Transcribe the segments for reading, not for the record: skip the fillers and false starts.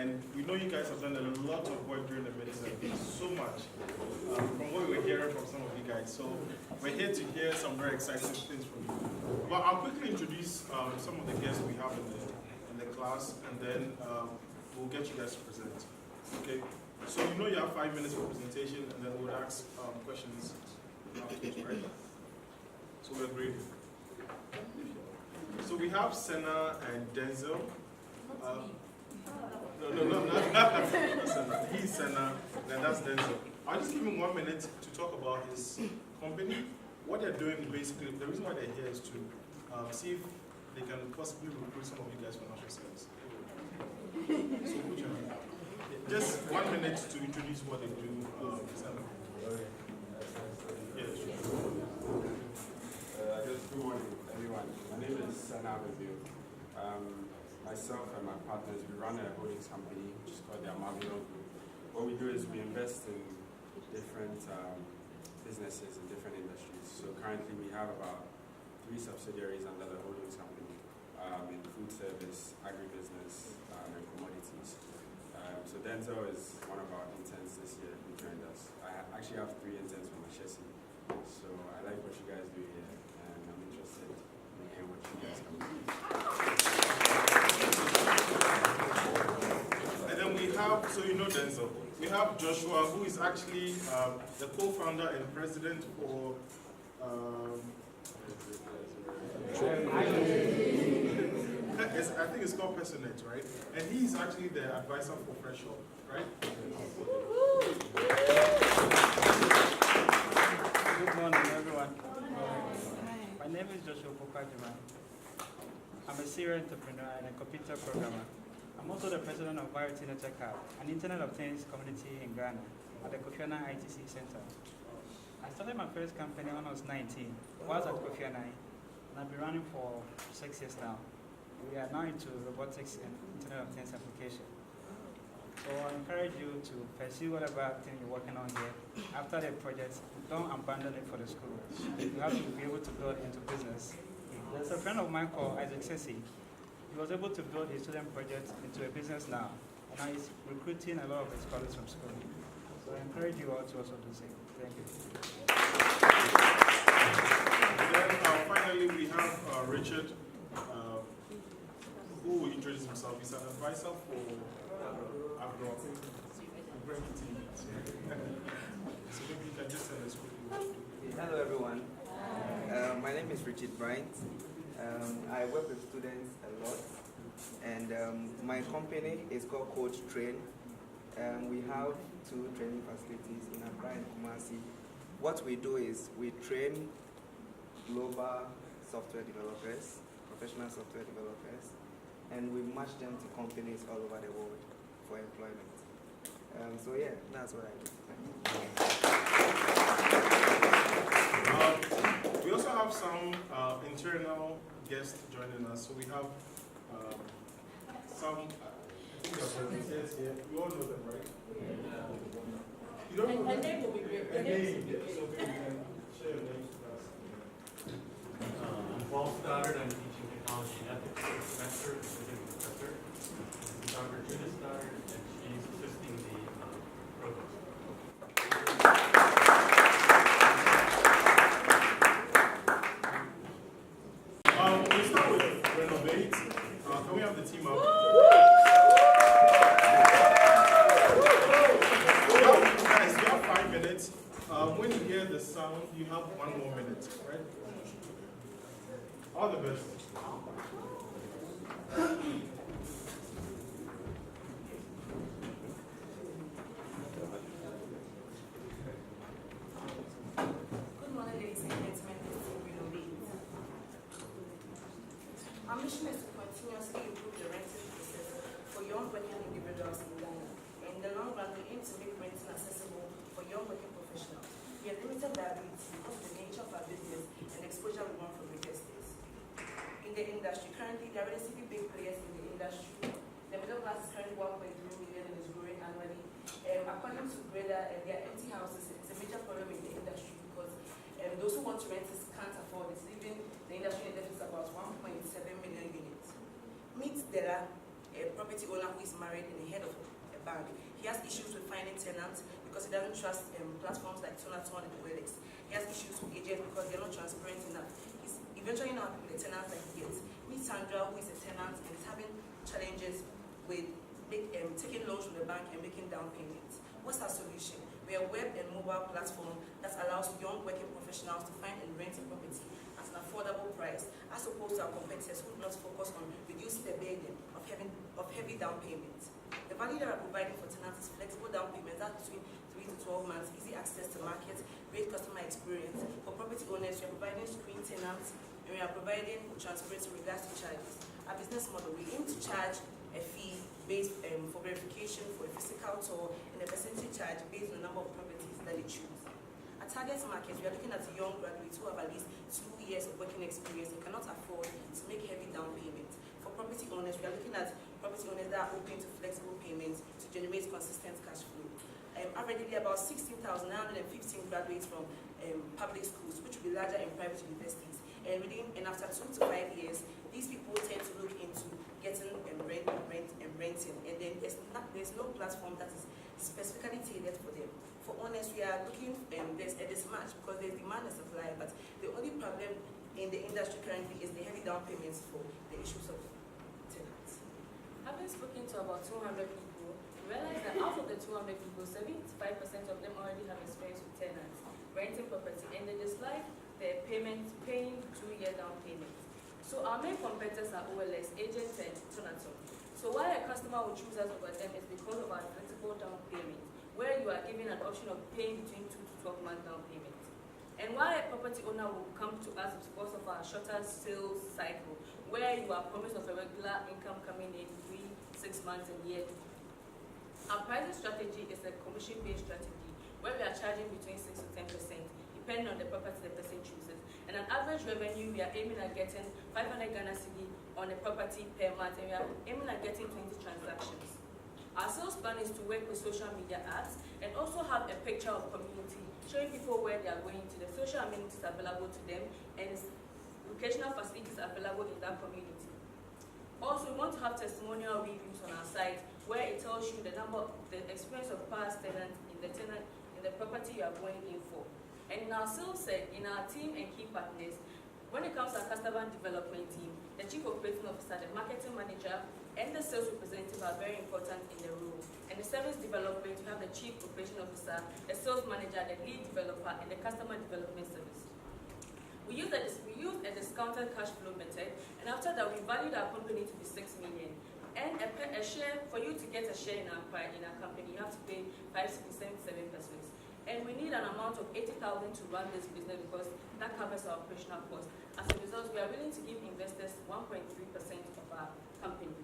And we know you guys have done a lot of work during the midterm, so much, from what we were hearing from some of you guys. So we're here to hear some very exciting things from you. But I'll quickly introduce some of the guests we have in the class, and then we'll get you guys to present. Okay? So you know you have 5 minutes for presentation, and then we'll ask questions afterwards, right? So we agree. So we have Senna and Denzel. No, not Senna. He's Senna, and that's Denzel. I'll just give him 1 minute to talk about his company. What they're doing, basically, the reason why they're here is to see if they can possibly recruit some of you guys for national service. So put your hand. Just 1 minute to introduce what they do, Senna. Yes. Good morning, everyone. My name is Senna. Myself and my partners, we run a holdings company which is called the Amabilo Group. What we do is we invest in different businesses in different industries. So currently we have about 3 subsidiaries under the holdings company in food service, agribusiness, and commodities. So Denzel is one of our interns this year who joined us. I actually have 3 interns from Ashesi. So I like what you guys do here, and I'm interested in hearing what you guys can do. And then we have, so you know Denzel, we have Joshua, who is actually the co-founder and president for I think it's called Personet, right? And he's actually the advisor for Fresh Hop, right? Good morning, everyone. My name is Joshua Pokajima. I'm a serial entrepreneur and a computer programmer. I'm also the president of Variety Network Hub, an internet of things community in Ghana at the Kofi Annan ITC Center. I started my first company when I was 19, whilst at Kofi Annan, and I've been running for 6 years now. We are now into robotics and internet of things application. So I encourage you to pursue whatever thing you're working on here. After the project, don't abandon it for the school. You have to be able to build into business. There's a friend of mine called Ashesi. He was able to build his student project into a business now, and now he's recruiting a lot of his colleagues from school. So I encourage you all to also do the same. Thank you. Then finally we have Richard, who will introduce himself. He's an advisor for Agro. So maybe you can just tell us quickly. Hello everyone. My name is Richard Bryant. I work with students a lot, and my company is called Coach Train. We have 2 training facilities in Accra and Kumasi. What we do is we train global software developers, professional software developers, and we match them to companies all over the world for employment. So yeah, that's what I do. We also have some internal guests joining us. So we have some, I think our volunteers here. You all know them, right? Yeah. You don't know them? Name will be great. A name, yeah. So maybe you can share your names with us. I'm Paul Stoddard. I'm teaching technology and ethics semester, assistant professor. This is Dr. Judith Stoddard, and she's assisting the provost. We'll start with Renovate. Can we have the team up? Guys, you have 5 minutes. When you hear the sound, you have 1 more minute, right? All the best. Good morning, ladies and gentlemen. This is Renovate. Our mission is to continuously improve the renting process for young working individuals in Ghana. In the long run, we aim to make renting accessible for young working professionals. We have limited liability because of the nature of our business and exposure we want from real estate. In the industry, currently there are relatively big players in the industry. The middle class is currently 1.3 million and is growing annually. According to Greda, their empty houses is a major problem in the industry because those who want to rent this can't afford it. Even the industry in deficit is about 1.7 million units. Meet Della, a property owner who is married and the head of a bank. He has issues with finding tenants because he doesn't trust platforms like Tonaton and OLX. He has issues with agents because they're not transparent enough. He's eventually not happy with the tenants that he gets. Meet Sandra, who is a tenant and is having challenges with taking loans from the bank and making down payments. What's our solution? We are a web and mobile platform that allows young working professionals to find and rent a property at an affordable price, as opposed to our competitors who do not focus on reducing the burden of heavy down payments. The value that we are providing for tenants is flexible down payments that's between 3 to 12 months, easy access to market, great customer experience. For property owners, we are providing screen tenants and we are providing transparency in regards to charges. Our business model, we aim to charge a fee based for verification for a physical tour and a percentage charge based on the number of properties that they choose. At target market, we are looking at young graduates who have at least 2 years of working experience and cannot afford to make heavy down payments. For property owners, we are looking at property owners that are open to flexible payments to generate consistent cash flow. Averagely, about 16,915 graduates from public schools, which will be larger in private universities. And after 2 to 5 years, these people tend to look into getting renting, and then there's no platform that is specifically tailored for them. For owners, we are looking, there's a mismatch because there's demand and supply, but the only problem in the industry currently is the heavy down payments for the issues of tenants. Having spoken to about 200 people, we realized that out of the 200 people, 75% of them already have experience with tenants, renting property, and they dislike their paying 2-year down payments. So our main competitors are OLX, agents, and Tonaton. So why a customer will choose us over them is because of our flexible down payment, where you are given an option of paying between 2 to 12 month down payment. And why a property owner will come to us is because of our shorter sales cycle, where you are promised of a regular income coming in 3, 6 months, and year. Our pricing strategy is a commission-based strategy, where we are charging between 6 to 10%, depending on the property the person chooses. And an average revenue, we are aiming at getting 500 Ghana cedi on a property per month, and we are aiming at getting 20 transactions. Our sales plan is to work with social media ads and also have a picture of community, showing people where they are going to, the social amenities available to them, and educational facilities available in that community. Also, we want to have testimonial reviews on our site where it tells you the experience of past tenants in the property you are going in for. And in our sales set, in our team and key partners, when it comes to our customer development team, the chief operating officer, the marketing manager, and the sales representative are very important in the role. And the service development, we have the chief operating officer, the sales manager, the lead developer, and the customer development service. We use a discounted cash flow method, and after that, we valued our company to be 6 million. And a share, for you to get a share in our company, you have to pay 577 pesos. And we need an amount of 80,000 to run this business because that covers our operational costs. As a result, we are willing to give investors 1.3% of our company.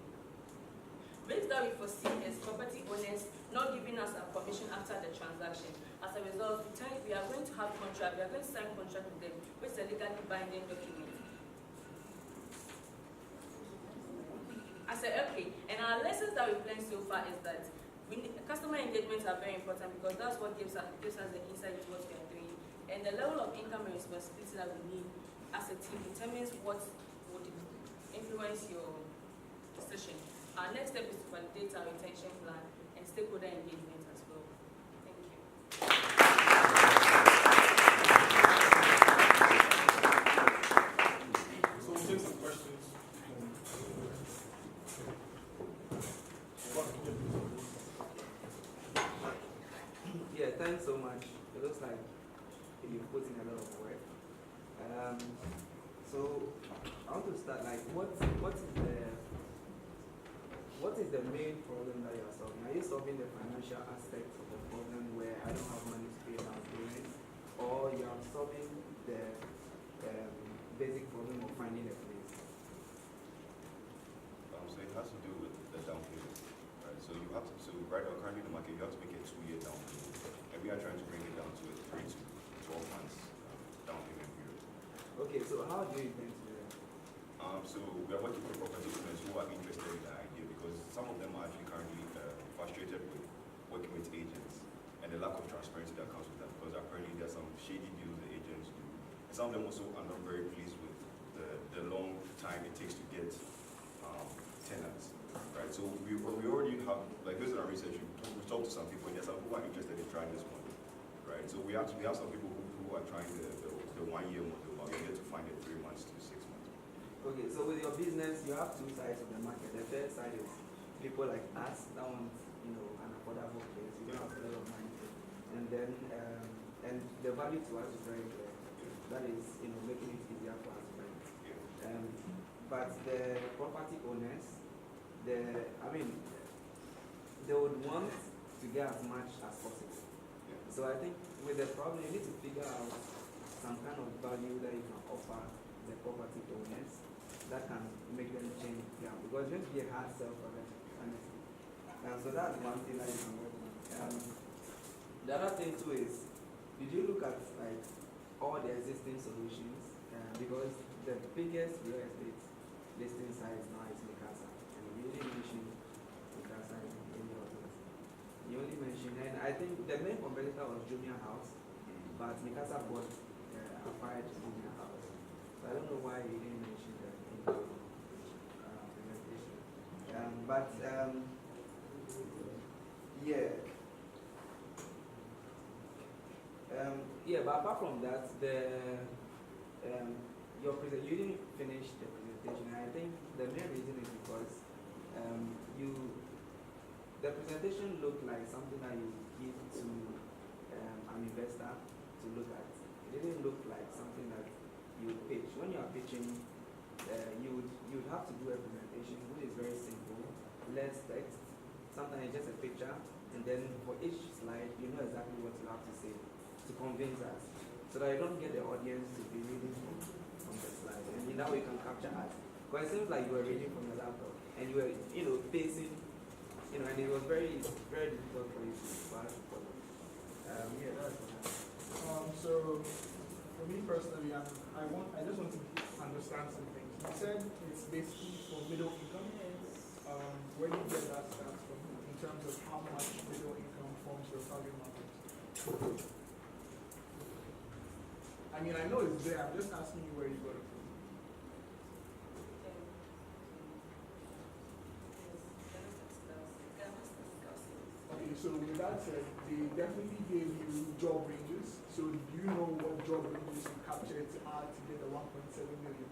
Risks that we foresee is property owners not giving us a commission after the transaction. As a result, we are going to have contract, we are going to sign contract with them, which is a legally binding document. And our lessons that we've learned so far is that customer engagements are very important because that's what gives us the insight into what we are doing. And the level of income and responsibility that we need as a team determines what would influence your decision. Our next step is to validate our retention plan and stakeholder engagement as well. Thank you. So we'll take some questions. Yeah, thanks so much. It looks like you put in a lot of work. So I want to start like what is the main problem that you are solving? Are you solving the financial aspect of the problem where I don't have money to pay down payment, or you are solving the basic problem of finding a place? So it has to do with the down payment, right? So you have to, right now currently in the market, you have to make a 2-year down payment, and we are trying to bring it down to a 3 to 12 months down payment period. Okay, so how do you intend to do that? So we are working with property owners who are interested in the idea because some of them are actually currently frustrated with working with agents and the lack of transparency that comes with that because apparently there are some shady deals the agents do. And some of them also are not very pleased with the long time it takes to get tenants, right? So So we already have, like based on our research, we talked to some people, and there's some people who are interested in trying this model, right? So we have some people who are trying the 1 year model, but we're yet to find it 3 months to 6 months. Okay, so with your business, you have two sides of the market. The first side is people like us that want, an affordable place. You don't have a lot of money, and then and the value to us is very clear. That is, making it easier for us to rent. But the property owners, they would want to get as much as possible. So I think with the problem, you need to figure out some kind of value that you can offer the property owners that can make them change their, because it's going to be a hard sell for them, honestly. So that's one thing that you can work on. The other thing too is, did you look at like all the existing solutions? Because the biggest real estate listing size now is Mikasa, and you only mentioned Mikasa in your business. You only mentioned, and I think the main competitor was Jumia House, but Mikasa acquired Jumia House. So I don't know why you didn't mention that in your presentation. But apart from that, you didn't finish the presentation. And I think the main reason is because the presentation looked like something that you give to an investor to look at. It didn't look like something that you pitch. When you are pitching, you would have to do a presentation which is very simple, less text. Sometimes it's just a picture, and then for each slide, you know exactly what you have to say to convince us, so that you don't get the audience to be reading from the slide, and in that way you can capture us. Because it seems like you were reading from your laptop, and you were, pacing, and it was very, very difficult for you to follow. That's what So, for me personally, I just want to understand some things. You said it's basically for middle income. Where do you get that stats from in terms of how much middle income forms your target market? I mean, I know it's there. I'm just asking you where you got it from. Okay, so with that said, they definitely gave you job ranges. So do you know what job ranges you captured to add to get the 1.7 million?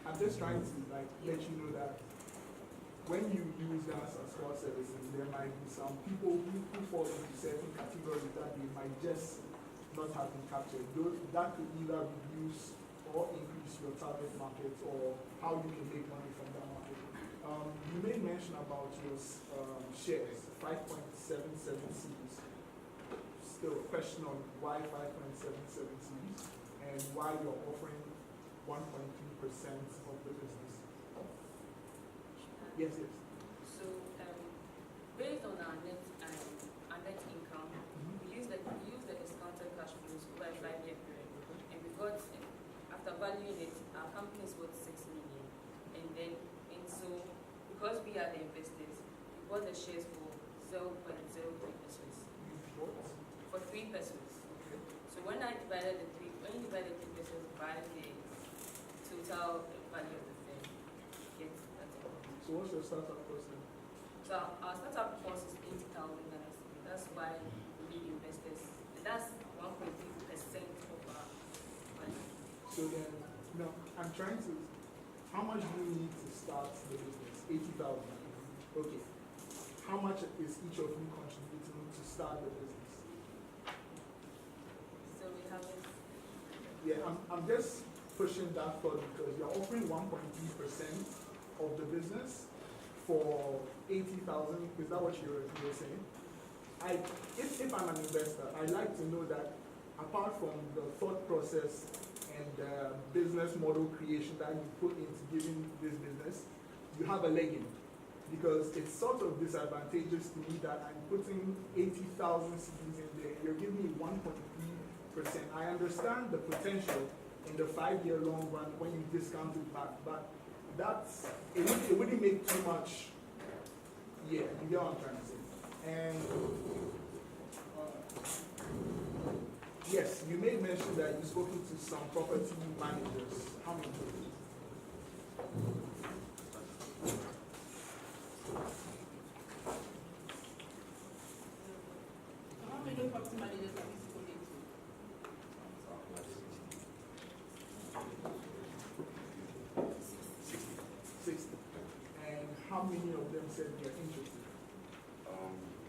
I'm just trying to let you know that when you use dance as core services, there might be some people who fall into certain categories that they might just not have been captured. That could either reduce or increase your target market, or how you can make money from that market. You made mention about your shares, 5.77 Cs. Still a question on why 5.77 Cs and why you're offering 1.3% of the business. Yes. So, based on our net income, we use the discounted cash flows over a 5-year period, and we got, after valuing it, our company is worth 6 million, because we are the investors, we bought the shares for 0.03 pesos. For 3 pesos. So when you divide the 3 pesos by the total value of the firm, you get that amount. So what's your startup cost then? So our startup cost is 80,000 dollars. That's why we need investors. And that's 1.3% of our money. So then, I'm trying to, how much do you need to start the business? 80,000. Okay. How much is each of you contributing to start the business? So we have it. Yeah, I'm just pushing that thought because you're offering 1.3% of the business for 80,000. Is that what you're saying? If I'm an investor, I'd like to know that apart from the thought process and the business model creation that you put into giving this business, you have a leg in. Because it's sort of disadvantageous to me that I'm putting 80,000 CDs in there. You're giving me 1.3%. I understand the potential in the 5-year long run when you discount it back, but it wouldn't make too much. Yeah, you get what I'm trying to say. And yes, you made mention that you've spoken to some property managers. How many? how many of them said they're interested?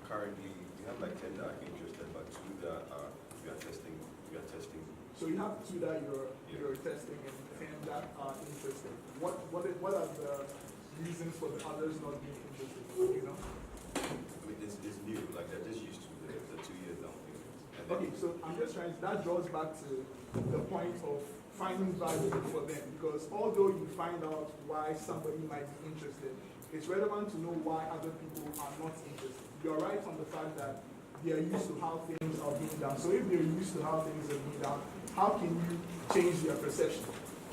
Currently, we have like 10 that are interested, but 2 that we are testing. So you have 2 that you're testing and 10 that are interested. What are the reasons for the others not being interested? You know? I mean, it's new. Like they're just used to the 2 years down payment. Okay, so I'm just trying. That draws back to the point of finding value for them, because although you find out why somebody might be interested, it's relevant to know why other people are not interested. You're right on the fact that they are used to how things are being done. So if they're used to how things are being done, how can you change their perception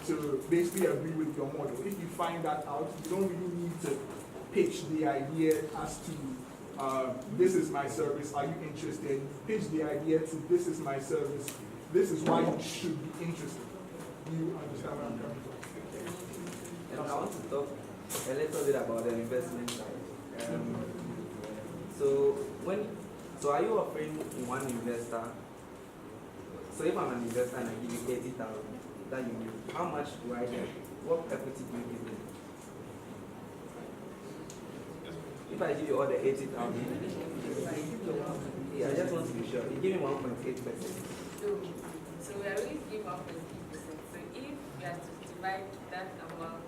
to basically agree with your model? If you find that out, you don't really need to pitch the idea as to this is my service, are you interested? Pitch the idea to this is my service, this is why you should be interested. Do you understand where I'm coming from? And I want to talk a little bit about the investment side. So are you offering one investor? So if I'm an investor and I give you 80,000 that you give, how much do I get? What equity do you give me? If I give you all the 80,000, yeah, I just want to be sure. You give me 1.8%. So we are going to give 1.3%. So if we are to divide that amount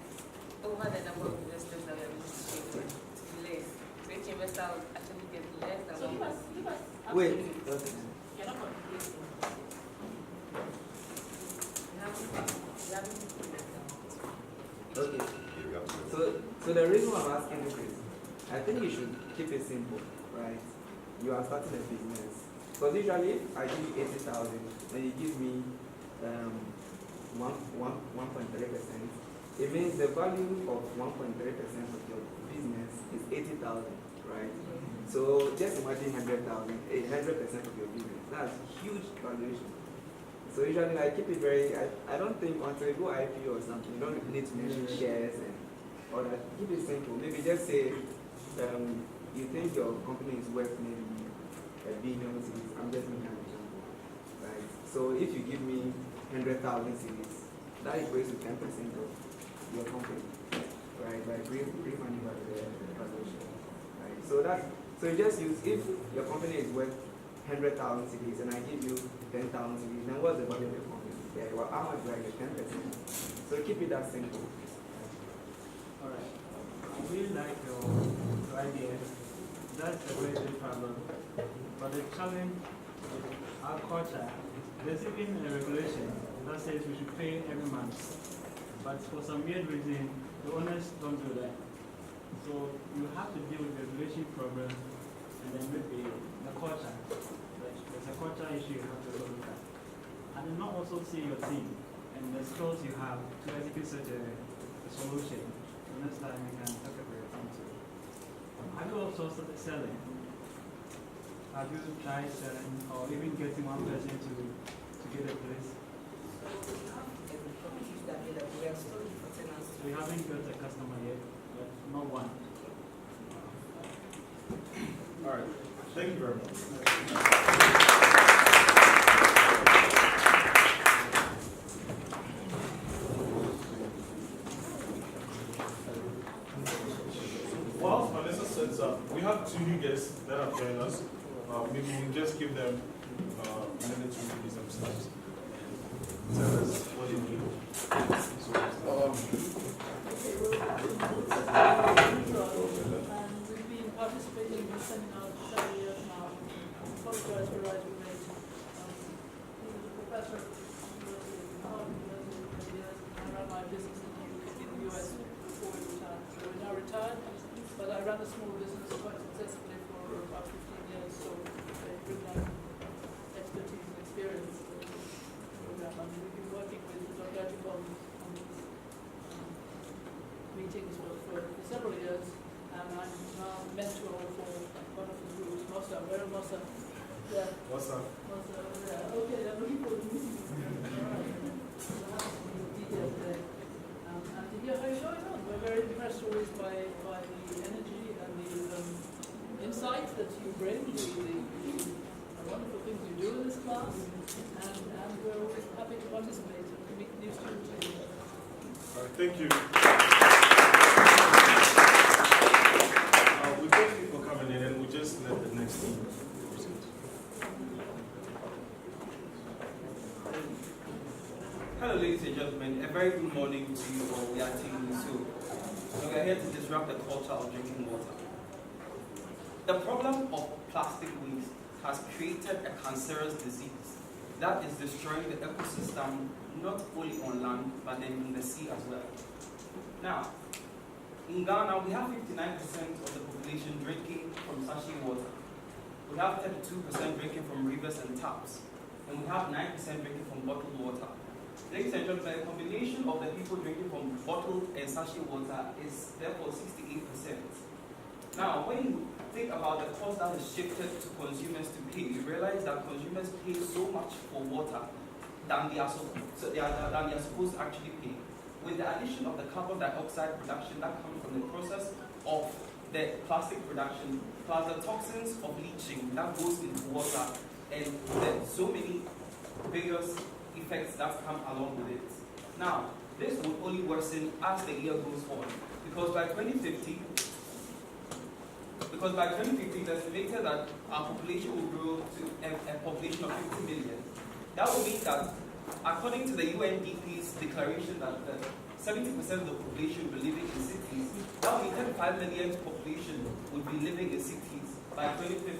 over the number of investors that we are going to share, to be less. So each investor will actually get less than So give us Wait. absolutely. You're not calculating. Okay. So the reason why I'm asking this is, I think you should keep it simple, right? You are starting a business. Because usually I give you 80,000 and you give me 1.3%. It means the value of 1.3% of your business is 80,000, right? So just imagine 100,000, 100% of your business. That's huge valuation. So usually I keep it very, I don't think until you go IPO or something, you don't need to mention shares and all that. Keep it simple. Maybe just say you think your company is worth maybe $1 billion cedis. I'm just making an example, right? So if you give me 100,000 cedis, that equates to 10% of your company, right? Like refunding back the valuation, right? So you just use, if your company is worth 100,000 cedis and I give you 10,000 cedis, then what's the value of the company? Yeah, well, how much do I get? 10%. So keep it that simple. All right. I really like your idea. That's a very big problem. But the challenge with our culture, there's even a regulation that says we should pay every month. But for some weird reason, the owners don't do that. So you have to deal with the regulation problem and then maybe the culture. There's a culture issue you have to look at. And then not also see your team and the skills you have to execute such a solution. So next time you can talk about your team too. Have you also started selling? Have you tried selling or even getting one person to get a place? We are still looking for tenants. So you haven't got a customer yet, but not one. All right. Thank you very much. Well, Vanessa says we have 2 new guests that have joined us. Maybe we'll just give them a minute to introduce themselves. Tell us what they do. We've been participating in this seminar for several years now. I apologize for writing late. He was a professor at Harvard University for many years. I ran my business in the US before he retired. So we're now retired, but I ran a small business quite successfully for about 15 years. So they bring that expertise and experience to the program. And we've been working with Dr. Ashesi on these meetings for several years, and I'm now mentor for one of the groups, Mossa. Where is Mossa? Yeah. What's up? Mossa, yeah. Okay, I'm looking for the meeting. All right. So that's the details there. And to hear how you're going on. We're very impressed always by the energy and the insights that you bring, the wonderful things you do in this class, and we're always happy to participate and to meet new students. All right, thank you. very good morning to you all. We are Team Lucio. We are here to disrupt the culture of drinking water. The problem of plastic waste has created a cancerous disease that is destroying the ecosystem not only on land but then in the sea as well. Now, in Ghana, we have 59% of the population drinking from sachet water. We have 32% drinking from rivers and taps. And we have 9% drinking from bottled water. Ladies and gentlemen, the combination of the people drinking from bottled and sachet water is therefore 68%. Now, when you think about the cost that is shifted to consumers to pay, you realize that consumers pay so much for water than they are supposed to actually pay. With the addition of the carbon dioxide production that comes from the process of the plastic production, plus the toxins of leaching that goes into water, and there's so many various effects that come along with it. Now, this will only worsen as the year goes on, because by 2050, it is estimated that our population will grow to a population of 50 million. That will mean that, according to the UNDP's declaration that 70% of the population will be living in cities, that will mean 35 million population would be living in cities by 2050.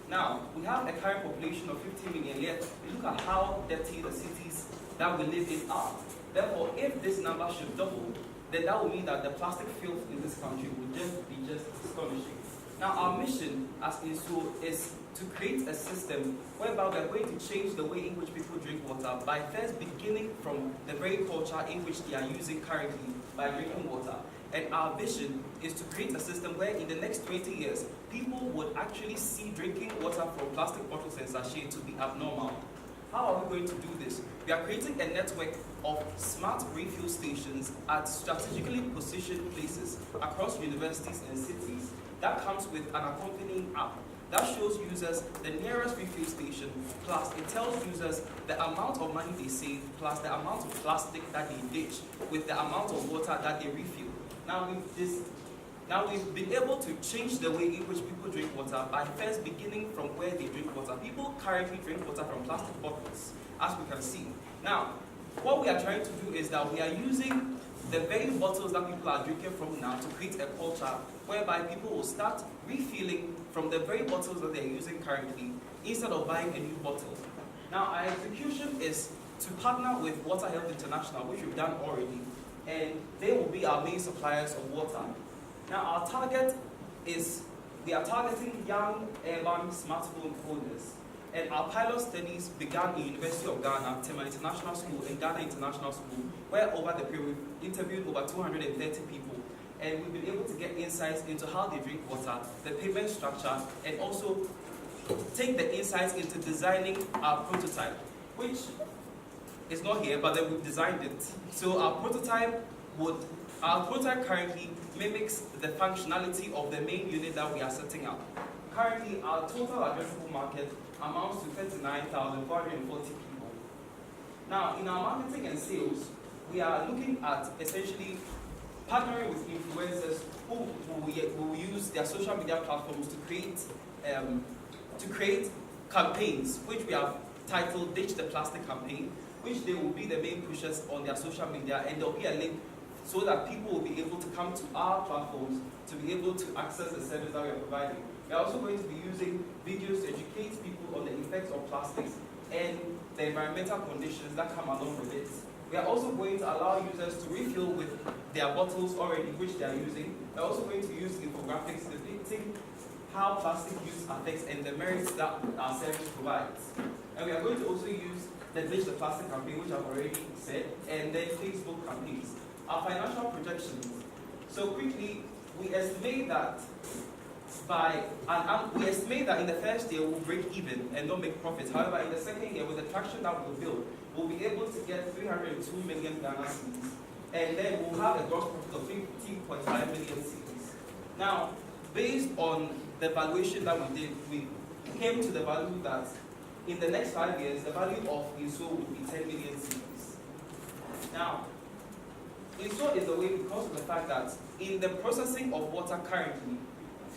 Now, we have a current population of 50 million, yet look at how dirty the cities that we live in are. Therefore, if this number should double, then that will mean that the plastic filth in this country will just be astonishing. Now, our mission as INSO is to create a system whereby we are going to change the way in which people drink water by first beginning from the very culture in which they are using currently by drinking water. And our vision is to create a system where in the next 20 years, people would actually see drinking water from plastic bottles and sachets to be abnormal. How are we going to do this? We are creating a network of smart refill stations at strategically positioned places across universities and cities that comes with an accompanying app that shows users the nearest refill station, plus it tells users the amount of money they save, plus the amount of plastic that they ditch, with the amount of water that they refill. Now we've been able to change the way in which people drink water by first beginning from where they drink water. People currently drink water from plastic bottles, as we can see. Now, what we are trying to do is that we are using the very bottles that people are drinking from now to create a culture whereby people will start refilling from the very bottles that they're using currently instead of buying a new bottle. Now, our execution is to partner with Water Health International, which we've done already, and they will be our main suppliers of water. Now, our target is, we are targeting young urban smartphone owners. And our pilot studies began in University of Ghana, Tema International School, and Ghana International School, where over the period we've interviewed over 230 people. And we've been able to get insights into how they drink water, the payment structure, and also take the insights into designing our prototype, which is not here, but then we've designed it. So our prototype currently mimics the functionality of the main unit that we are setting up. Currently, our total addressable market amounts to 39,440 people. Now, in our marketing and sales, we are looking at essentially partnering with influencers who will use their social media platforms to create campaigns, which we have titled Ditch the Plastic Campaign, which they will be the main pushers on their social media, and there will be a link so that people will be able to come to our platforms to be able to access the service that we are providing. We are also going to be using videos to educate people on the effects of plastics and the environmental conditions that come along with it. We are also going to allow users to refill with their bottles already, which they are using. We are also going to use infographics depicting how plastic use affects and the merits that our service provides. And we are going to also use the Ditch the Plastic campaign, which I've already said, and then Facebook campaigns. Our financial projections. So quickly, we estimate that in the first year we'll break even and not make profits. However, in the second year, with the traction that we'll build, we'll be able to get 302 million Ghana cedis, and then we'll have a gross profit of 15.5 million cedis. Now, based on the valuation that we did, we came to the value that in the next 5 years, the value of INSO would be 10 million cedis. Now, INSO is the way because of the fact that in the processing of water currently,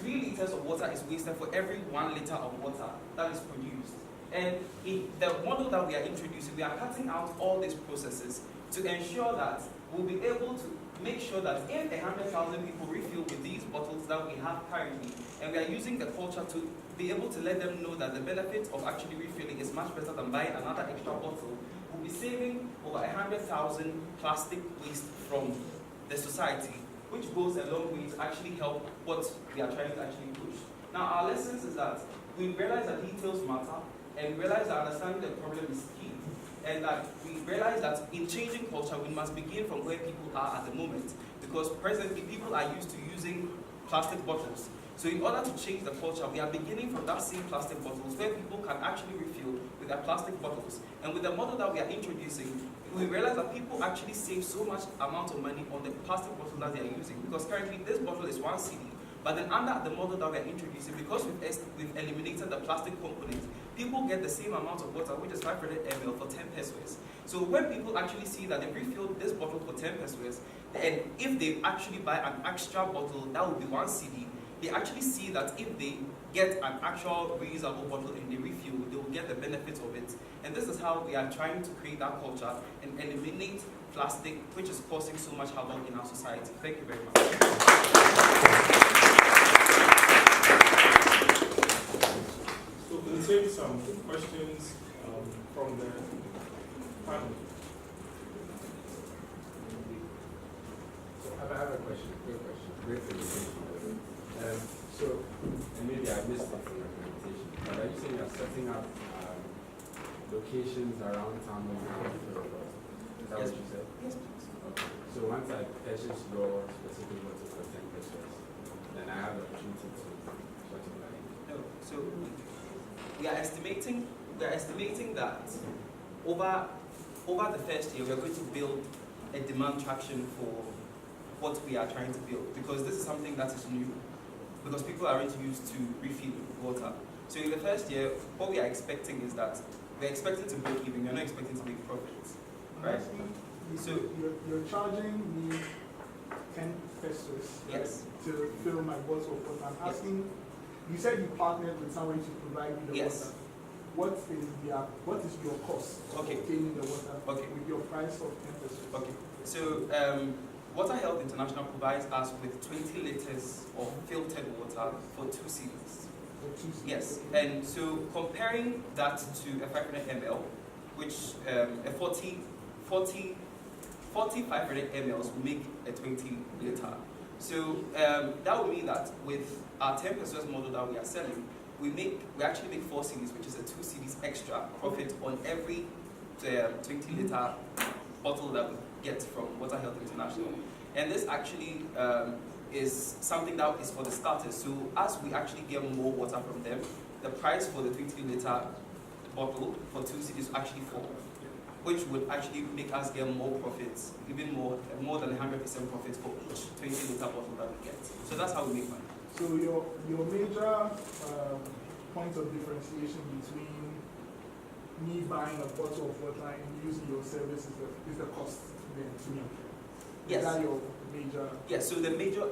3 liters of water is wasted for every 1 liter of water that is produced. And in the model that we are introducing, we are cutting out all these processes to ensure that we'll be able to make sure that if 100,000 people refill with these bottles that we have currently, and we are using the culture to be able to let them know that the benefit of actually refilling is much better than buying another extra bottle, we'll be saving over 100,000 plastic waste from the society, which goes a long way to actually help what we are trying to actually push. Now, our lessons is that we realize that details matter, and we realize that understanding the problem is key, and that we realize that in changing culture, we must begin from where people are at the moment, because presently people are used to using plastic bottles. So in order to change the culture, we are beginning from that same plastic bottles where people can actually refill with their plastic bottles. And with the model that we are introducing, we realize that people actually save so much amount of money on the plastic bottles that they are using, because currently this bottle is 1 cedi. But then under the model that we are introducing, because we've eliminated the plastic component, people get the same amount of water, which is 500 ml for 10 pesos. So when people actually see that they refilled this bottle for 10 pesos, and if they actually buy an extra bottle, that would be 1 cedi, they actually see that if they get an actual reusable bottle and they refill, they will get the benefits of it. And this is how we are trying to create that culture and eliminate plastic, which is causing so much havoc in our society. Thank you very much. So we'll take some questions from the panel. So I have a question, quick question. Great presentation. So, and maybe I missed it in your presentation, but are you saying you're setting up locations around town where you can fill water? Is that what you said? Yes, please. Okay. So once I purchase your specific water for 10 pesos, then I have the opportunity to sort of like... No, so we are estimating that over the first year, we are going to build a demand traction for what we are trying to build, because this is something that is new, because people aren't used to refill water. So in the first year, what we are expecting is that we're expecting to break even, we're not expecting to make profits, right? So you're charging me 10 pesos, right, Yes. to fill my bottle of water. I'm asking, you said you partnered with someone to provide you the Yes. water. What is your cost of Okay. obtaining the water Okay. with your price of 10 pesos? Okay, so Water Health International provides us with 20 liters of filtered water for 2 cedis. For 2 cedis, Yes, okay. and so comparing that to a 500 ml, which a 40 500 mLs will make a 20 liter. So that would mean that with our 10 pesos model that we are selling, we actually make 4 cedis, which is a 2 cedis extra profit on every 20 liter bottle that we get from Water Health International. And this actually is something that is for the starters. So as we actually get more water from them, the price for the 20 liter bottle for 2 cedis will actually fall, which would actually make us get more profits, even more than 100% profits for each 20 liter bottle that we get. So that's how we make money. So your major point of differentiation between me buying a bottle of water and using your service is the cost then to me. Yes. Is that your major? Yes, so the major,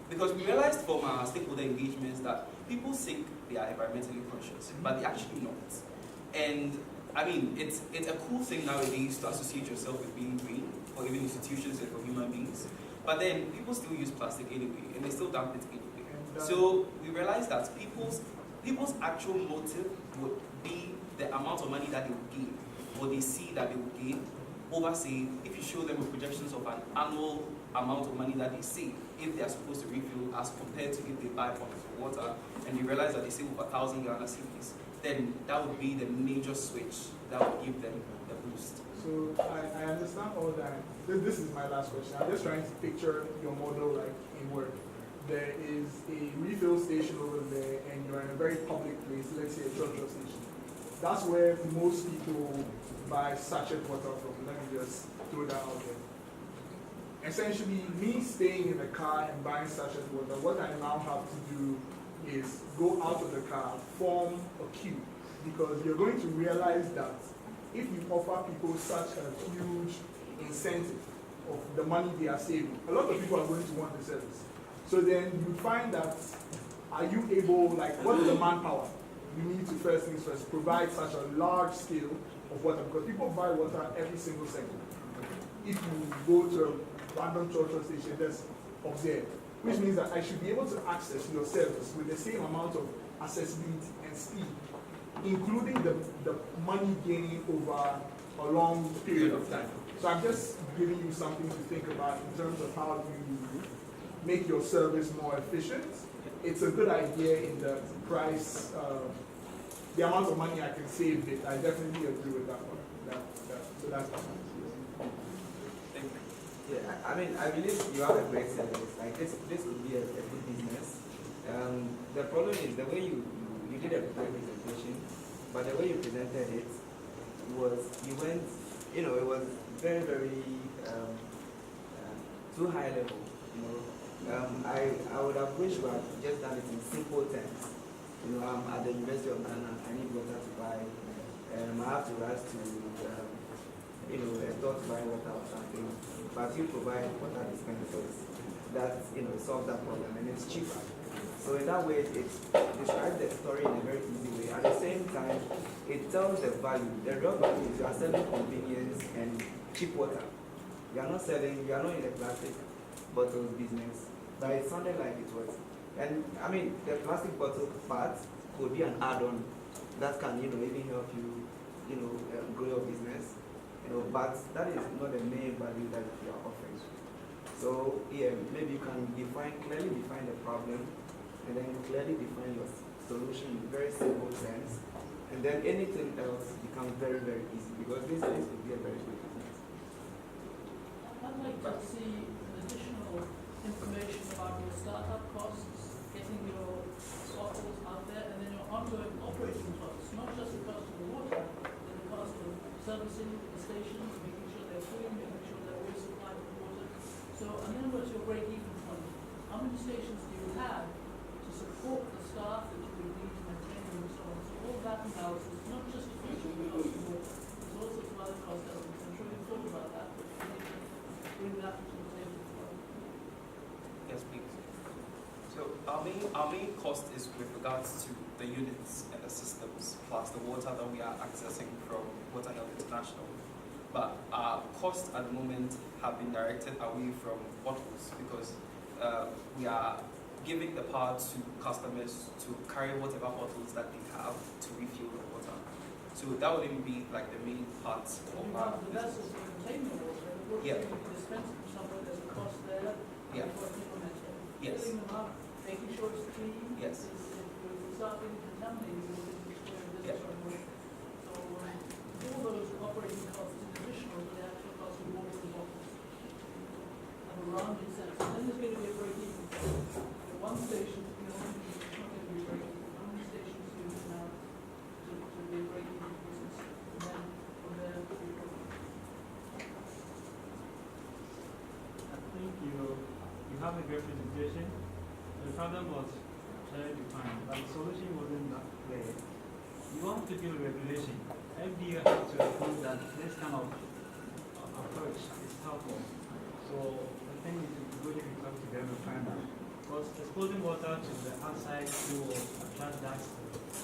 because we realized from our stakeholder engagements that people think they are environmentally conscious, but they're actually not. And I mean, it's a cool thing nowadays to associate yourself with being green, or even institutions and for human beings. But then people still use plastic anyway, and they still dump it anyway. So we realized that people's actual motive would be the amount of money that they would gain, or they see that they would gain, over say, if you show them projections of an annual amount of money that they save if they are supposed to refill as compared to if they buy bottles of water, and you realize that they save over 1,000 Ghana cedis, then that would be the major switch that would give them the boost. So I understand all that. This is my last question. I'm just trying to picture your model like in work. There is a refill station over there, and you're in a very public place, let's say a church station. That's where most people buy sachet water from. Let me just throw that out there. Essentially, me staying in the car and buying sachet water, what I now have to do is go out of the car, form a queue, because you're going to realize that if you offer people such a huge incentive of the money they are saving, a lot of people are going to want the service. So then you find that, are you able, like, what is the manpower? You need to first things first, provide such a large scale of water, because people buy water every single second. if you go to a random petrol station that's observed, which means that I should be able to access your service with the same amount of accessibility and speed, including the money gaining over a long period of time. So I'm just giving you something to think about in terms of how you make your service more efficient. It's a good idea in the price, the amount of money I can save it. I definitely agree with that one. So that's my point. Yeah, I mean, I believe you have a great service. Like this could be a good business. The problem is the way you did a great presentation, but the way you presented it was, you went, it was very, very too high level, I would have wished we had just done it in simple terms. I'm at the University of Ghana, I need water to buy, I have to rush to, a store to buy water or something, but you provide water dispensers that, solve that problem, and it's cheaper. So in that way, it describes the story in a very easy way. At the same time, it tells the value. The real value is you are selling convenience and cheap water. You are not in the plastic bottles business, but it sounded like it was. And I mean, the plastic bottle part could be an add-on that can, even help you, grow your business. But that is not the main value that you are offering. So yeah, maybe you can clearly define the problem, and then clearly define your solution in very simple terms, and then anything else becomes very, very easy, because this will be a very good business. I'd like to see additional information about your startup costs, getting your bottles out there, and then your ongoing operating costs, not just the cost of the water, but the cost of servicing the stations, making sure they're clean, making sure they're always supplied with water. So, and then what's your break-even point? How many stations do you have to support the staff that you would need to maintain and so on? So all that analysis, not just a function of the cost of water, there's also some other cost elements. I'm sure you've thought about that, but you need to bring that to the table as well. Yes, please. So our main cost is with regards to the units and the systems, plus the water that we are accessing from Water Health International. But our costs at the moment have been directed away from bottles, because we are giving the power to customers to carry whatever bottles that they have to refill the water. So that wouldn't be like the main part of our The vessels to contain the water, and of course, Yeah. you dispense it from somewhere, there's a cost there. Yeah. For implementing. Yes. Filling them up, making sure it's clean. Yes. If you start getting contaminated, you will destroy the Yeah. business. So all those operating costs in addition to the actual cost of water and bottles. Have a rounded sense. And then there's going to be a break-even. The one station, it's not going to be break-even. How many stations do you need now to be a break-even business? And then from there, you go. I think you have a great presentation. The problem was clearly defined, but the solution wasn't that clear. You want to build regulation. FDA has to approve that this kind of approach is helpful. So the thing is to go if you talk to them and find out. Because exposing water to the outside will attract that.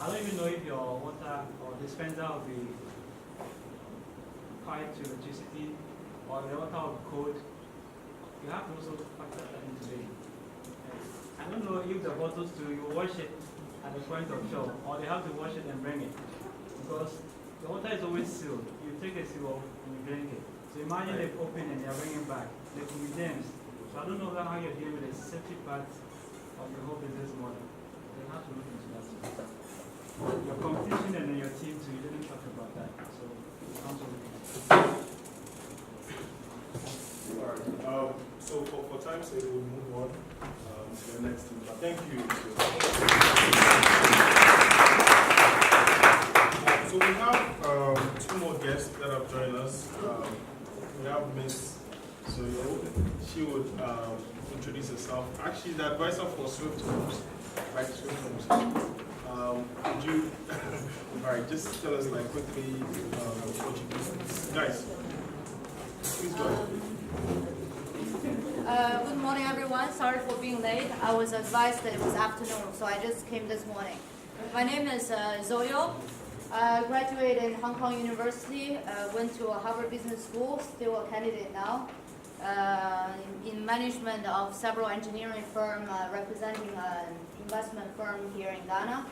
I don't even know if your water or dispenser will be quiet to electricity or the water will be cold. You have to also factor that into it. I don't know if the bottles you wash it at the point of fill, or they have to wash it and bring it. Because the water is always sealed. You take a seal off and you drink it. So imagine they open and they're bringing back. There could be germs. So I don't know how you're dealing with the safety part of the whole business model. So you have to look into that too. Your competition and then your team too, you didn't talk about that. So it sounds really good. Alright, so for time's sake, we'll move on to the next thing. But thank you. So we have two more guests that have joined us. We have Miss Zoyo. She would introduce herself. Actually, the advisor for Swift Homes, like Swift Homes. Could you, alright, just tell us like quickly what you do. Guys, please go ahead. Good morning, everyone. Sorry for being late. I was advised that it was afternoon, so I just came this morning. My name is Zoyo. I graduated in Hong Kong University, went to a Harvard Business School, still a candidate now. In management of several engineering firms, representing an investment firm here in Ghana,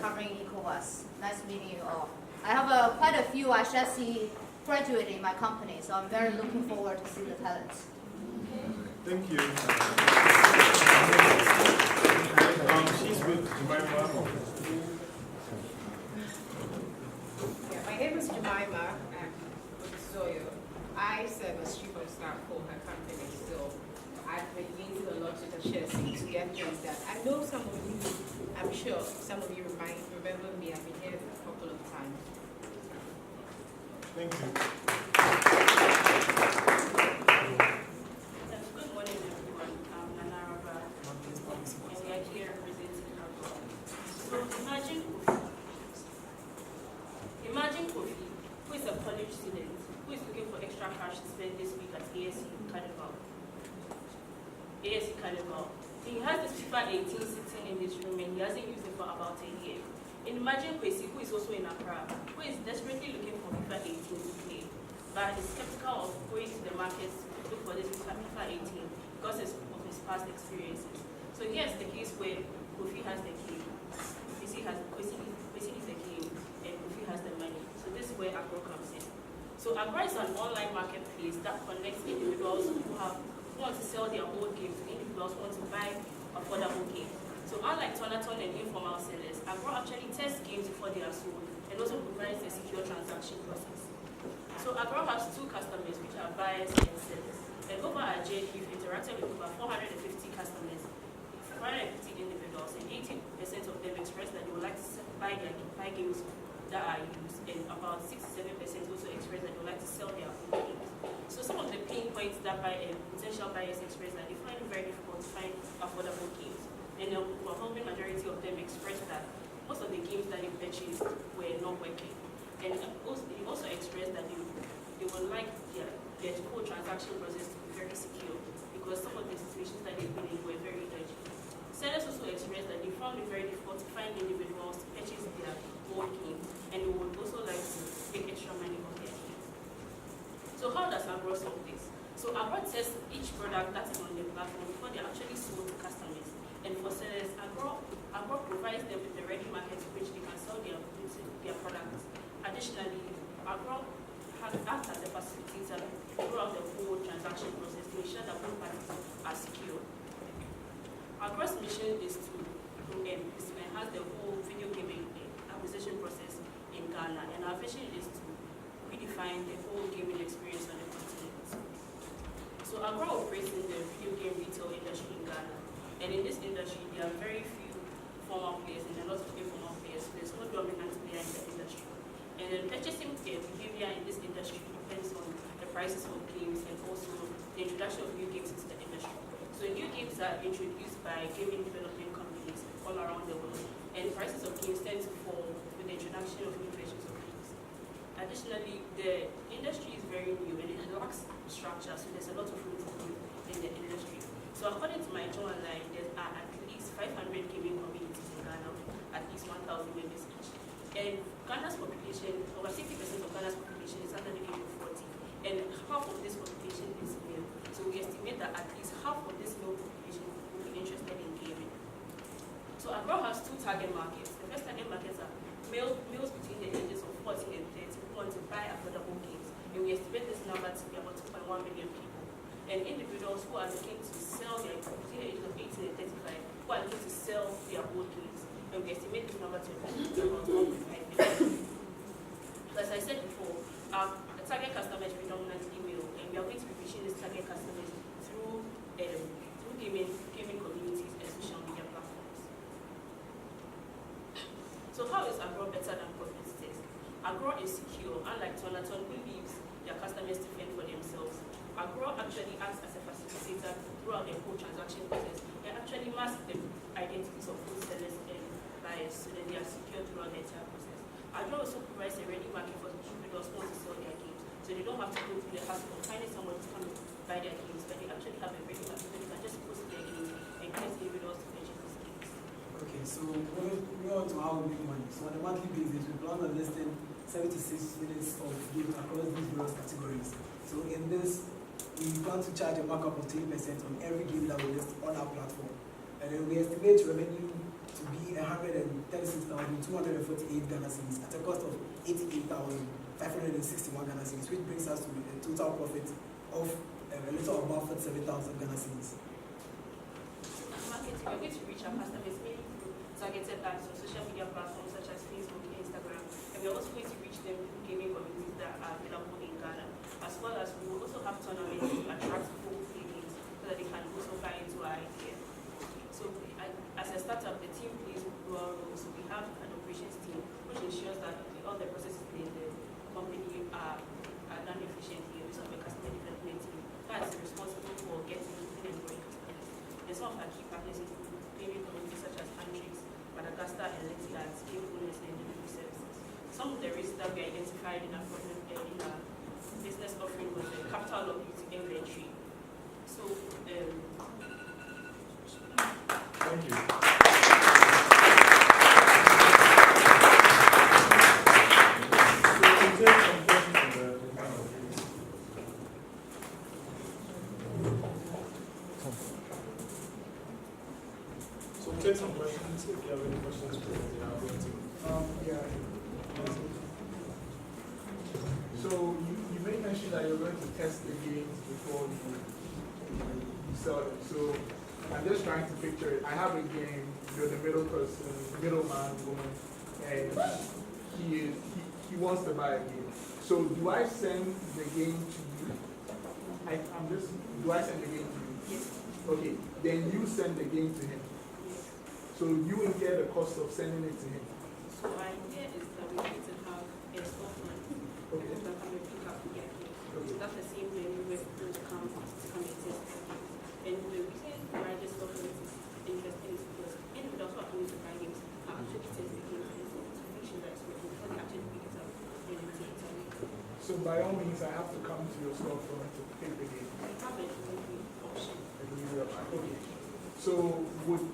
covering ECOWAS. Nice meeting you all. I have quite a few Ashesi graduates in my company, so I'm very looking forward to see the talents. Thank you. She's with Jemima. Yeah, my name is Jemima Zoyo. I serve as chief of staff for her company, so I've been using a lot with Ashesi to get things done. I know some of you, I'm sure some of you remember me. I've been here a couple of times. Thank you. Good morning, everyone. I'm Nanaraba, and we are here representing our God. So imagine Kofi, who is a college student, who is looking for extra cash to spend this week at ASC Carnival. He has this FIFA 18 sitting in this room and he hasn't used it for about a year. And imagine Kwesi, who is also in Accra, who is desperately looking for FIFA 18 to play, but is skeptical of going to the market to look for this FIFA 18 because of his past experiences. So here's the case where Kofi has the key, Kwesi is the key, and Kofi has the money. So this is where Agro comes in. So Agro is an online marketplace that connects individuals who want to sell their old games to individuals who want to buy affordable games. So unlike Tonaton and informal sellers, Agro actually tests games before they are sold and also provides a secure transaction process. So Agro has two customers, which are buyers and sellers. And over at JD, we've interacted with over 450 customers, 450 individuals, and 80% of them expressed that they would like to buy games that are used, and about 67% also expressed that they would like to sell their own games. So some of the pain points that potential buyers express that they find it very difficult to find affordable games. And the overwhelming majority of them expressed that most of the games that they purchased were not working. And they also expressed that they would like their whole transaction process to be very secure because some of the situations that they've been in were very dodgy. Sellers also expressed that they found it very difficult to find individuals to purchase their old games, and they would also like to make extra money on their games. So how does Agro solve this? So Agro tests each product that is on the platform before they are actually sold to customers. And for sellers, Agro provides them with the ready market to which they can sell their products. Additionally, Agro acts as a facilitator throughout the whole transaction process to ensure that both parties are secure. Agro's mission is to enhance the whole video gaming acquisition process in Ghana, and our vision is to redefine the whole gaming experience on the continent. So Agro operates in the video game retail industry in Ghana, and in this industry there are very few formal players and a lot of informal players. So there's no dominant player in the industry. And the purchasing behavior in this industry depends on the prices of games and also the introduction of new games into the industry. So new games are introduced by gaming development companies all around the world, and prices of games tend to fall with the introduction of new versions of games. Additionally, the industry is very new and it lacks structure, so there's a lot of room for growth in the industry. So according to my job online, there are at least 500 gaming communities in Ghana, at least 1,000 members each. And Ghana's population, over 60% of Ghana's population is under the age of 40, and half of this population is male. So we estimate that at least half of this male population will be interested in gaming. So Agro has two target markets. The first target markets are males between the ages of 40 and 30 who want to buy affordable games. And we estimate this number to be about 2.1 million people. And individuals who are looking to sell between the ages of 18 and 35 who are looking to sell their old games. And we estimate this number to be about 1.5 million. As I said before, the target customer is predominantly male, and we are going to be reaching this target customers through gaming communities and social media platforms. So how is Agro better than competitors? Agro is secure, unlike Tonaton, who leaves their customers to fend for themselves. Agro actually acts as a facilitator throughout the whole transaction process and actually masks the identities of both sellers and buyers so that they are secure throughout the entire process. Agro also provides a ready market for individuals who want to sell their games, so they don't have to go through the hassle of finding someone to come and buy their games, but they actually have a ready market so they can just post their games and get individuals to purchase these games. Okay, So we want to how we make money. So on a monthly basis, we plan on listing 76 minutes of games across these various categories. So in this, we plan to charge a markup of 20% on every game that we list on our platform. And then we estimate revenue to be 136,248 Ghana cedis at a cost of 88,561 Ghana cedis, which brings us to a total profit of a little above 47,000 Ghana cedis. Marketing, we're going to reach our customers mainly through targeted ads on social media platforms such as Facebook, Instagram, and we're also going to reach them through gaming communities that are available in Ghana, as well as we will also have tournaments to attract full players so that they can also buy into our idea. So as a startup, the team plays dual roles. So we have an operations team which ensures that all the processes in the company are done efficiently. We have a customer development team that is responsible for getting and growing customers. And some of our key partners include gaming companies such as Andrix, Madagascar, and Letias, game owners, and delivery services. Some of the risks that we identified in our business offering was the capital of beauty inventory. So thank you. So we'll take some questions if you have any questions. Yeah. So you may mention that you're going to test the games before you sell them. So I'm just trying to picture it. I have a game, you're the middleman woman, and he wants to buy a game. So do I send the game to you? Do I send the game to you? yes. Okay, then you send the game to him. So you incur the cost of sending it to him. So our idea is that we need to have a storefront Okay. that can be picked up again. Okay. That's the same way we were going to come and test. And the reason why this storefront is interesting is because individuals who are coming to buy games are actually testing the game to make sure that it's working before they actually pick it up and take it away. So by all means, I have to come to your storefront to pick the game. We have a delivery option. Okay. So would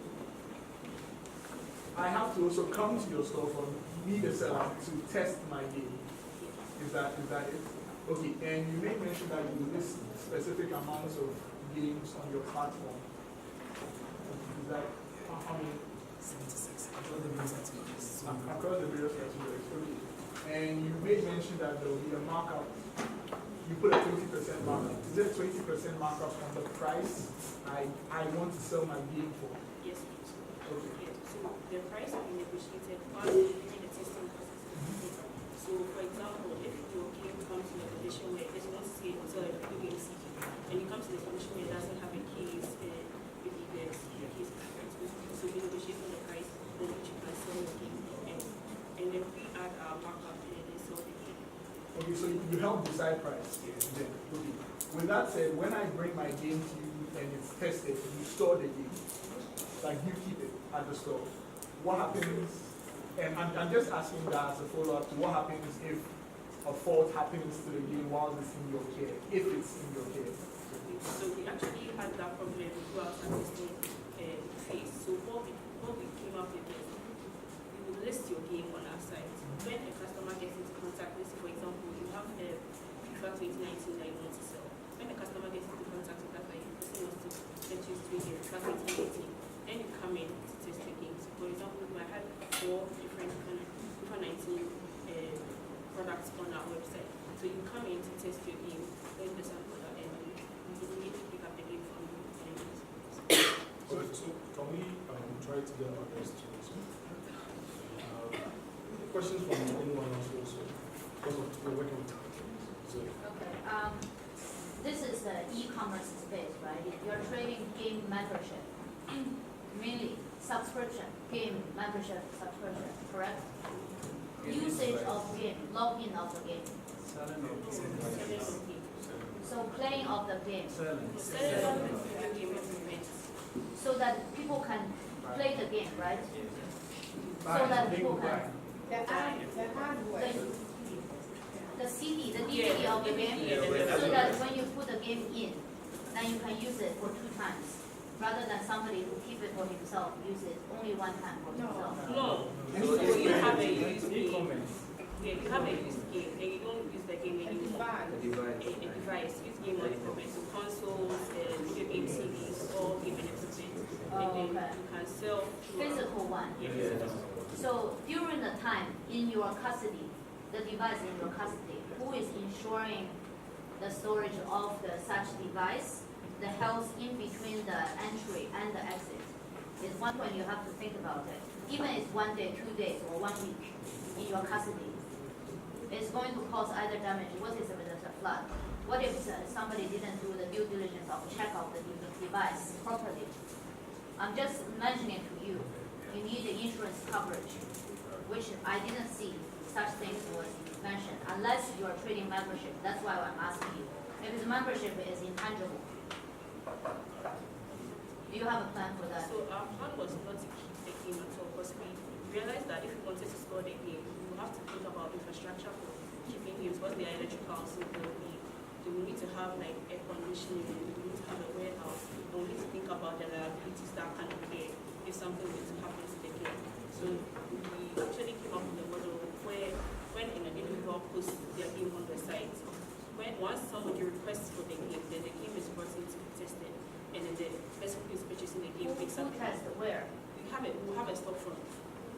I have to also come to your storefront, me the seller, to test my game? Is that it? Okay. And you may mention that you list specific amounts of games on your platform. Is that how many? 76 across the various categories. So Across the various categories. Okay. And you may mention that there will be a markup. You put a 20% markup. Is there a 20% markup on the price I want to sell my game for? Yes, please. Okay. Yes. So the price will be negotiated during the testing process. So for example, if your game comes in a condition where it's not say until a video game CD, and it comes in a condition where it doesn't have a case, maybe the CD case is different. So we negotiate on the price, then which you can sell your game, and then we add our markup and then sell the game. Okay, so you help decide price. Then, okay. With that said, when I bring my game to you and it's tested, you store the game, like you keep it at the store. What happens? And I'm just asking that as a follow-up to what happens if a fault happens to the game while it's in your care, if it's in your care. So we actually had that problem throughout our testing phase. So what we came up with is we will list your game on our site. When a customer gets into contact, let's say for example, you have a FIFA 2019 that you want to sell. When a customer gets into contact with that, like the person wants to purchase FIFA 2018, then you come in to test your games. For example, I had 4 different kind of FIFA 19 products on our website. So you come in to test your game, then the sample and you immediately pick up the game from you. So can we try to get our best to this? Questions from anyone else also? Because we're working with time. So, Okay. This is the e-commerce space, right? You're trading game membership, mainly subscription, game membership subscription, correct? Usage of game, login of the game. So playing of the game. So that people can play the game, right? So that people can. The CD, the DVD of the game, so that when you put the game in, then you can use it for 2 times. rather than somebody who keep it for himself, use it only one time for himself. No. So if you have a used game, if you have a used game and you don't use the game anymore, a device, used game or equipment, so consoles, video game CDs, or gaming equipment, and then you can sell Physical one. Yes. So during the time in your custody, the device in your custody, who is ensuring the storage of the such device, the health in between the entry and the exit? Is one point you have to think about it. Even if 1 day, 2 days, or 1 week in your custody, it's going to cause either damage. What is if there's a flood? What if somebody didn't do the due diligence of check out the device properly? I'm just mentioning to you, you need the insurance coverage, which I didn't see such things was mentioned, unless you are trading membership. That's why I'm asking you. If the membership is intangible, do you have a plan for that? So our plan was not to keep the game at all, because we realized that if we wanted to store the game, we will have to think about infrastructure for keeping games, because they are electrical, so we need to have like air conditioning, we need to have a warehouse, and we need to think about the liabilities that can occur if something were to happen to the game. So we actually came up with a model where when an individual posts their game on the site, once somebody requests for the game, then the game is brought in to be tested, and then the person who is purchasing the game picks up. Who tests where? We have a storefront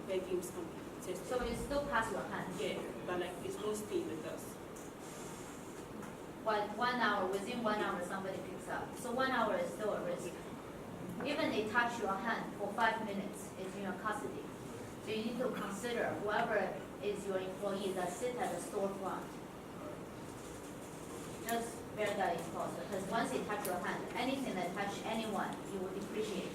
where games can be tested. So it still pass your hand? Yeah, but like it won't stay with us. But 1 hour, within 1 hour somebody picks up. So 1 hour is still a risk. Even they touch your hand for 5 minutes, it's in your custody. So you need to consider whoever is your employee that sit at the storefront. Just bear that in thought, because once they touch your hand, anything that touch anyone, you will depreciate.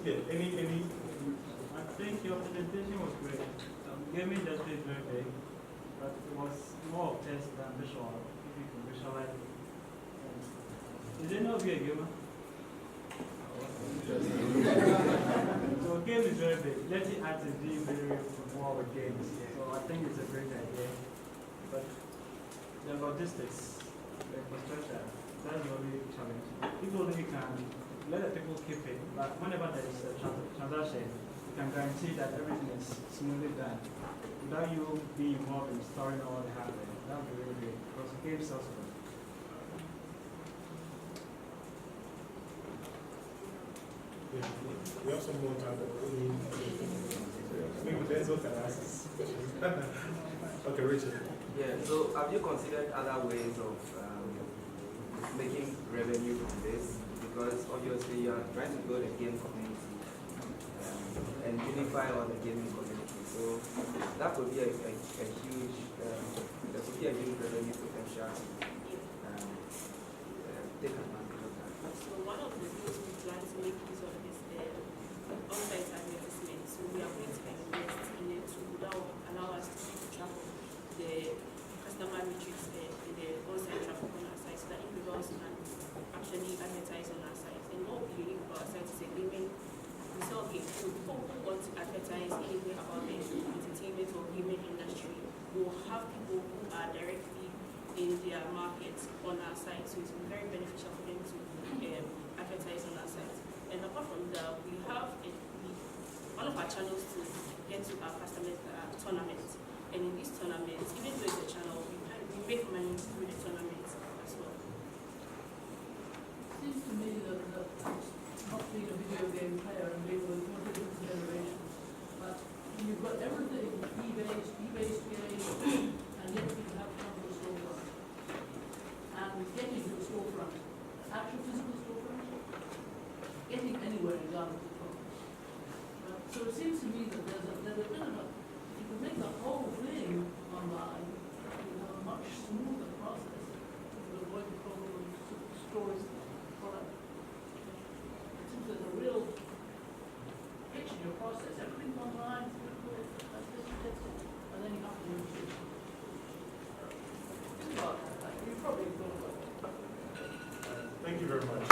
Yeah, I think your presentation was great. Gaming industry is very big, but it was more of test than visual, if you can visualize it. Is any of you a gamer? So game is very big. Letting artists be very more with games. So I think it's a great idea. But the logistics, the infrastructure, that's the only challenge. If only you can let the people keep it, but whenever there is a transaction, you can guarantee that everything is smoothly done. Without you being involved in storing all the hardware, that would be really great. Because games also. Yeah, we have some more time. Maybe there's also an access. Okay, Richard. Yeah, so have you considered other ways of making revenue from this? Because obviously you are trying to build a game community and unify all the gaming community. So that would be a huge, there could be a huge revenue potential to take advantage of that. So one of the things we plan to make use of is the on-site advertisement. So we are going to invest in a tool that will allow us to keep track of the customer metrics in the on-site traffic on our site, so that individuals can actually advertise on our site. And what we unique about our site is a gaming. We sell games. So people who want to advertise anything about the entertainment or gaming industry will have people who are directly in their markets on our site. So it's very beneficial for them to advertise on our site. And apart from that, we have one of our channels to get to our customers that are tournaments. And in these tournaments, even though it's a channel, we make money through the tournaments as well. Seems to me that not being a video game player and being with more different generations, but you've got everything e-based games, and yet people have to come to the storefront. And getting to the storefront, actual physical storefront, getting anywhere is out of the problem. So it seems to me that there's a bit of a, if you can make the whole thing online, you have a much smoother process. You avoid the problem of stories product. It seems there's a real hitch in your process. Everything's online, and then you have to do it. Think about that. You probably thought about that. Thank you very much.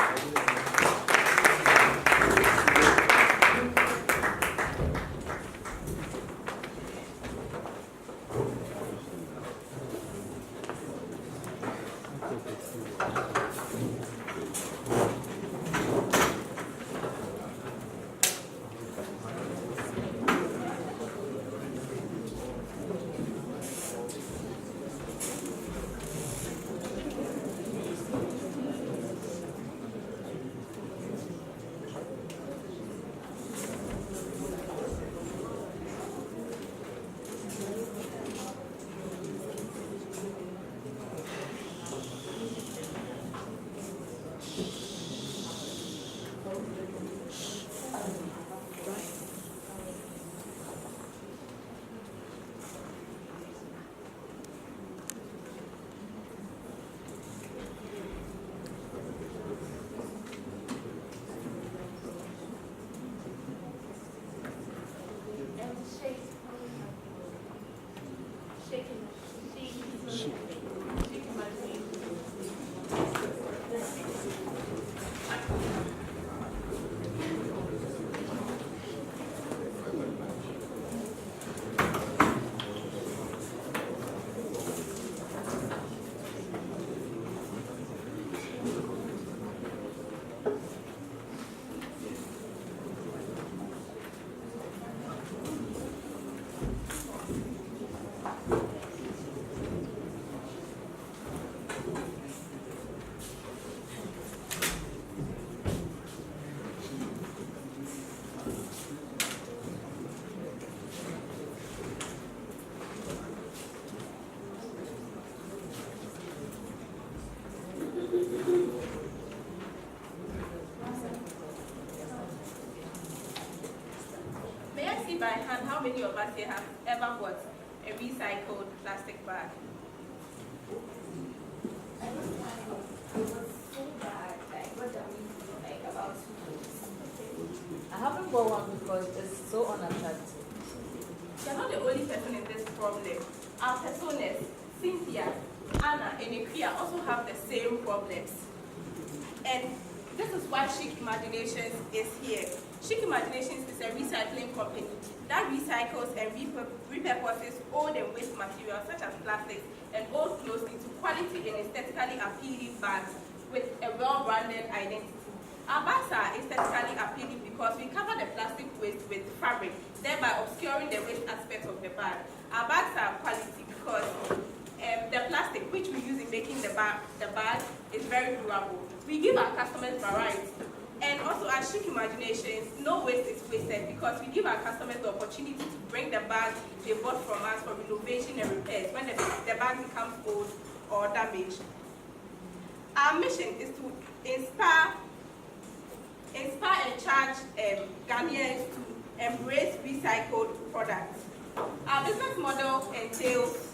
By hand, how many of us here have ever bought a recycled plastic bag? I was so bad. I got them like about 2 weeks. I haven't bought one because it's so unattractive. You're not the only person in this problem. Our personas, Cynthia, Anna, and Ikria also have the same problems. And this is why Chic Imaginations is here. Chic Imaginations is a recycling company that recycles and repurposes old and waste materials such as plastics and old clothes into quality and aesthetically appealing bags with a well-branded identity. Our bags are aesthetically appealing because we cover the plastic waste with fabric, thereby obscuring the waste aspect of the bag. Our bags are quality because the plastic which we use in making the bag is very durable. We give our customers variety. And also at Chic Imaginations, no waste is wasted because we give our customers the opportunity to bring the bag they bought from us for renovation and repairs when the bag becomes old or damaged. Our mission is to inspire and charge Ghanaians to embrace recycled products. Our business model entails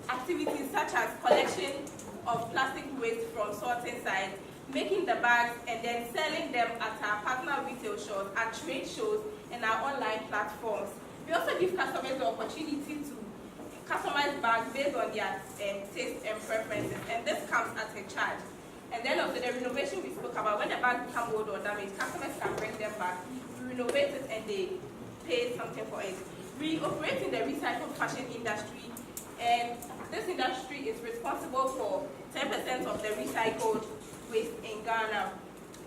activities such as collection of plastic waste from sorting sites, making the bags and then selling them at our partner retail shows, at trade shows, and our online platforms. We also give customers the opportunity to customize bags based on their taste and preferences, and this comes at a charge. And then also the renovation we spoke about, when the bags become old or damaged, customers can bring them back. We renovate it and they pay something for it. We operate in the recycled fashion industry, and this industry is responsible for 10% of the recycled waste in Ghana.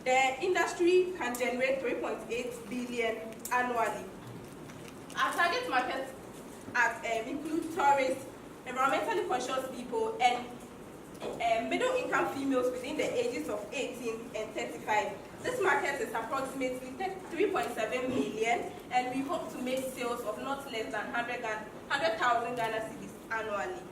The industry can generate 3.8 billion annually. Our target markets include tourists, environmentally conscious people, and middle-income females within the ages of 18 and 35. This market is approximately 3.7 million, and we hope to make sales of not less than 100,000 Ghana cedis annually.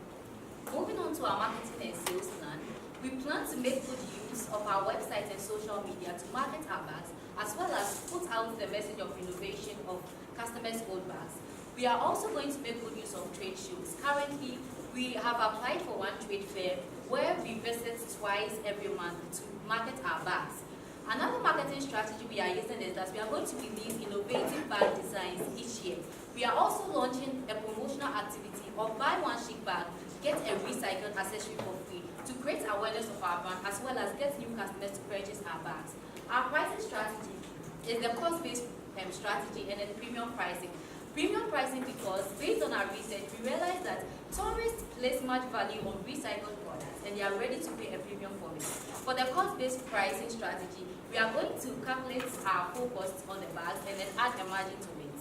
Moving on to our marketing and sales plan, we plan to make good use of our website and social media to market our bags, as well as put out the message of innovation of customers' old bags. We are also going to make good use of trade shows. Currently, we have applied for one trade fair where we visit twice every month to market our bags. Another marketing strategy we are using is that we are going to release innovative bag designs each year. We are also launching a promotional activity of buy one chic bag, get a recycled accessory for free to create awareness of our brand as well as get new customers to purchase our bags. Our pricing strategy is the cost-based strategy and then premium pricing. Premium pricing because based on our research, we realized that tourists place much value on recycled products and they are ready to pay a premium for it. For the cost-based pricing strategy, we are going to calculate our full costs on the bags and then add a margin to it.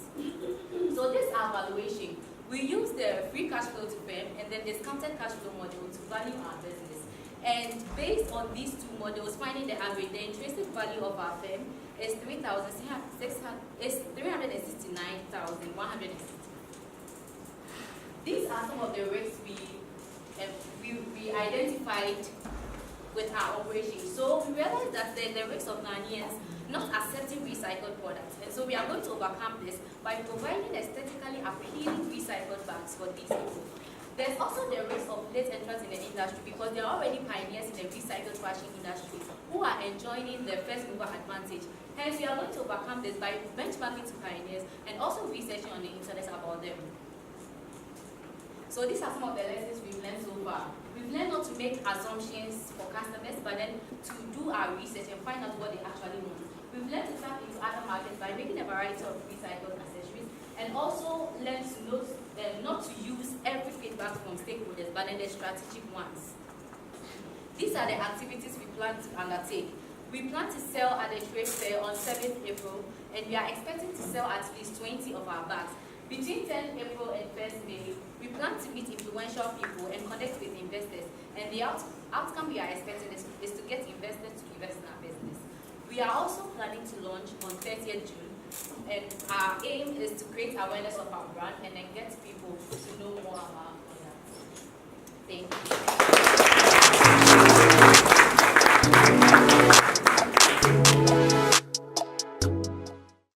So this valuation, we use the free cash flow to firm and then discounted cash flow model to value our business. And based on these two models, finding the average, the intrinsic value of our firm is 369,160. These are some of the risks we identified with our operation. So we realized that the risk of Ghanaians not accepting recycled products. And so we are going to overcome this by providing aesthetically appealing recycled bags for these people. There's also the risk of late entrants in the industry because there are already pioneers in the recycled fashion industry who are enjoying the first mover advantage. Hence, we are going to overcome this by benchmarking to pioneers and also researching on the internet about them. So these are some of the lessons we've learned so far. We've learned not to make assumptions for customers, but then to do our research and find out what they actually want. We've learned to tap into other markets by making a variety of recycled accessories, and also learned to not to use every feedback from stakeholders, but then the strategic ones. These are the activities we plan to undertake. We plan to sell at the trade fair on 7th April, and we are expecting to sell at least 20 of our bags. Between 10th April and 1st May, we plan to meet influential people and connect with investors. And the outcome we are expecting is to get investors to invest in our business. We are also planning to launch on 30th June, and our aim is to create awareness of our brand and then get people